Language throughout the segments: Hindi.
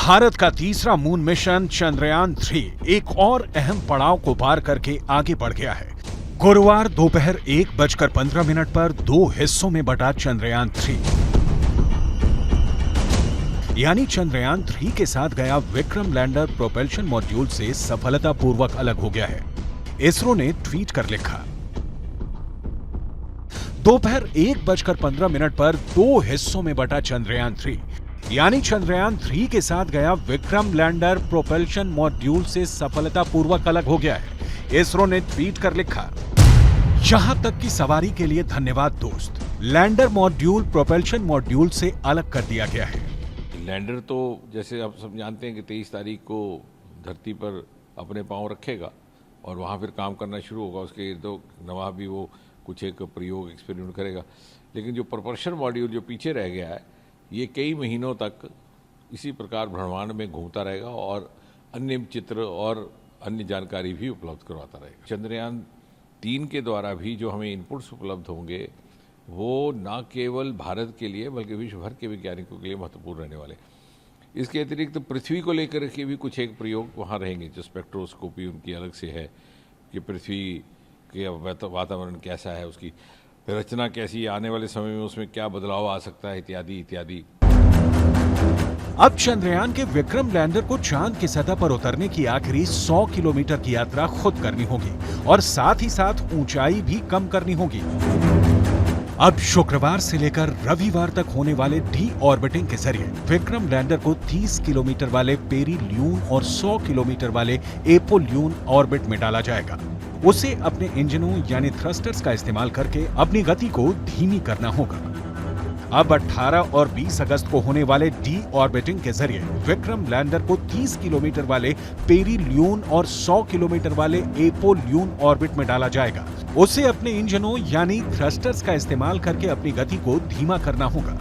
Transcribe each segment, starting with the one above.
भारत का तीसरा मून मिशन चंद्रयान-3 एक और अहम पड़ाव को पार करके आगे बढ़ गया है। गुरुवार दोपहर 1:15 पर 2 हिस्सों में बटा चंद्रयान-3 यानी चंद्रयान-3 के साथ गया विक्रम लैंडर प्रोपल्शन मॉड्यूल से सफलतापूर्वक अलग हो गया है। इसरो ने ट्वीट कर लिखा, दोपहर 1:15 पर 2 हिस्सों में बटा चंद्रयान-3 यानी चंद्रयान-3 के साथ गया विक्रम लैंडर प्रोपल्शन मॉड्यूल से सफलतापूर्वक अलग हो गया है। इसरो ने ट्वीट कर लिखा, यहां तक की सवारी के लिए धन्यवाद दोस्त। लैंडर मॉड्यूल प्रोपल्शन मॉड्यूल से अलग कर दिया गया है। लैंडर तो जैसे आप सब जानते हैं कि 23 तारीख को धरती पर अपने पांव रखेगा और वहां फिर काम करना शुरू होगा। उसके इर्द नवा भी वो कुछ एक प्रयोग एक्सपेरिमेंट करेगा। लेकिन जो प्रोपल्शन मॉड्यूल जो पीछे रह गया है, ये कई महीनों तक इसी प्रकार ब्रह्मांड में घूमता रहेगा और अन्य चित्र और अन्य जानकारी भी उपलब्ध करवाता रहेगा। चंद्रयान-3 के द्वारा भी जो हमें इनपुट्स उपलब्ध होंगे वो न केवल भारत के लिए बल्कि विश्व भर के वैज्ञानिकों के लिए महत्वपूर्ण रहने वाले। इसके अतिरिक्त पृथ्वी को लेकर के भी कुछ एक प्रयोग वहाँ रहेंगे। जो स्पेक्ट्रोस्कोपी उनकी अलग से है कि पृथ्वी के वातावरण कैसा है, उसकी रचना कैसी, आने वाले समय में उसमें क्या बदलाव आ सकता है, इत्यादि इत्यादि। अब चंद्रयान के विक्रम लैंडर को चांद की सतह पर उतरने की आखिरी 100 किलोमीटर की यात्रा खुद करनी होगी और साथ ही साथ ऊंचाई भी कम करनी होगी। अब शुक्रवार से लेकर रविवार तक होने वाले डी ऑर्बिटिंग के जरिए विक्रम लैंडर को 30 किलोमीटर वाले पेरिल्यून और 100 किलोमीटर वाले एपोल्यून ऑर्बिट में डाला जाएगा। उसे अपने इंजनों यानी थ्रस्टर्स का इस्तेमाल करके अपनी गति को धीमी करना होगा। अब 18 और 20 अगस्त को होने वाले डी ऑर्बिटिंग के जरिए विक्रम लैंडर को 30 किलोमीटर वाले पेरिल्यून और 100 किलोमीटर वाले एपोल्यून ऑर्बिट में डाला जाएगा। उसे अपने इंजनों यानी थ्रस्टर्स का इस्तेमाल करके अपनी गति को धीमा करना होगा।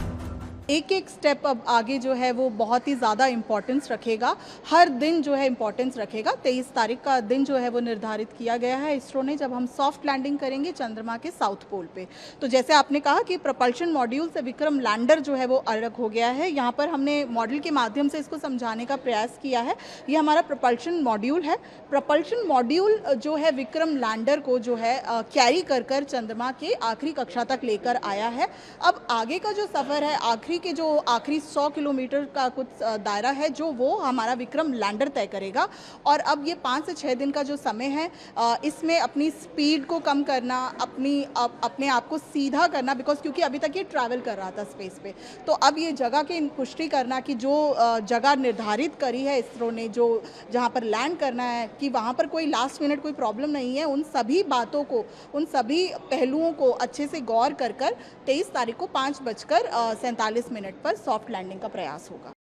एक एक स्टेप अब आगे जो है वो बहुत ही ज़्यादा इम्पोर्टेंस रखेगा। हर दिन जो है इम्पोर्टेंस रखेगा। 23 तारीख का दिन जो है वो निर्धारित किया गया है इसरो ने, जब हम सॉफ्ट लैंडिंग करेंगे चंद्रमा के साउथ पोल पे। तो जैसे आपने कहा कि प्रोपल्शन मॉड्यूल से विक्रम लैंडर जो है वो अलग हो गया है। यहाँ पर हमने मॉडल के माध्यम से इसको समझाने का प्रयास किया है। ये हमारा प्रोपल्शन मॉड्यूल है। प्रोपल्शन मॉड्यूल जो है विक्रम लैंडर को जो है कैरी कर चंद्रमा के आखिरी कक्षा तक लेकर आया है। अब आगे का जो सफ़र है, आखिरी 100 किलोमीटर का कुछ दायरा है जो वो हमारा विक्रम लैंडर तय करेगा। और अब ये 5 से 6 दिन का जो समय है, इसमें अपनी स्पीड को कम करना, अपने आप को सीधा करना, बिकॉज क्योंकि अभी तक ये ट्रैवल कर रहा था स्पेस पे। तो अब ये जगह की पुष्टि करना कि जो जगह निर्धारित करी है इसरो ने, जो जहाँ पर लैंड करना है, कि वहाँ पर कोई लास्ट मिनट कोई प्रॉब्लम नहीं है। उन सभी बातों को, उन सभी पहलुओं को अच्छे से गौर कर 23 तारीख को 5:47 पर सॉफ्ट लैंडिंग का प्रयास होगा।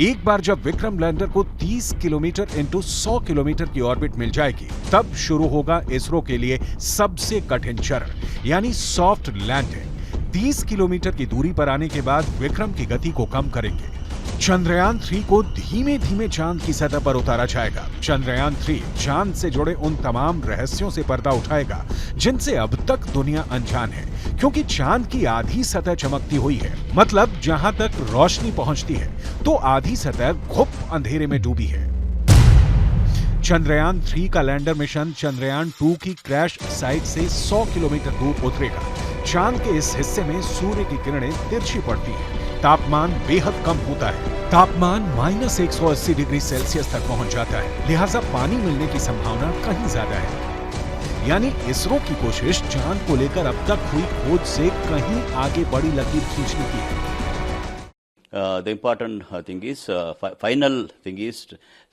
एक बार जब विक्रम लैंडर को 30 किलोमीटर इंटू 100 किलोमीटर की ऑर्बिट मिल जाएगी, तब शुरू होगा इसरो के लिए सबसे कठिन चरण यानी सॉफ्ट लैंडिंग। 30 किलोमीटर की दूरी पर आने के बाद विक्रम की गति को कम करेंगे। चंद्रयान-3 को धीमे धीमे चांद की सतह पर उतारा जाएगा। चंद्रयान-3 चांद से जुड़े उन तमाम रहस्यों से पर्दा उठाएगा जिनसे अब तक दुनिया अनजान है, क्योंकि चांद की आधी सतह चमकती हुई है। मतलब जहां तक रोशनी पहुंचती है तो आधी सतह घुप अंधेरे में डूबी है। चंद्रयान-3 का लैंडर मिशन चंद्रयान-2 की क्रैश साइट से 100 किलोमीटर दूर उतरेगा। चांद के इस हिस्से में सूर्य की किरणें तिरछी पड़ती हैं। तापमान बेहद कम होता है। तापमान -180 डिग्री सेल्सियस तक पहुंच जाता है, लिहाजा पानी मिलने की संभावना कहीं ज्यादा है। यानी इसरो की कोशिश चांद को लेकर अब तक हुई खोज से कहीं आगे बड़ी लकीर खींचने की है। The important thing is, final thing is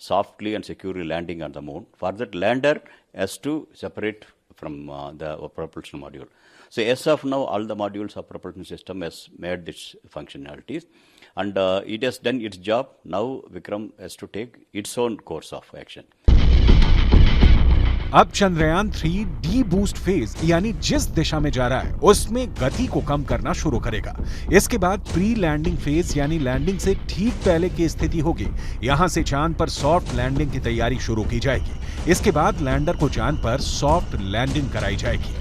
softly and securely landing on the moon. For that, lander has to separate from the propulsion module. So as of now, all the modules of propulsion system has made its functionalities, and it has done its job. Now Vikram has to take its own course of action. अब चंद्रयान-3 डी बूस्ट फेज यानी जिस दिशा में जा रहा है उसमें गति को कम करना शुरू करेगा। इसके बाद प्री लैंडिंग फेज यानी लैंडिंग से ठीक पहले की स्थिति होगी। यहां से चांद पर सॉफ्ट लैंडिंग की तैयारी शुरू की जाएगी। इसके बाद लैंडर को चांद पर सॉफ्ट लैंडिंग कराई जाएगी।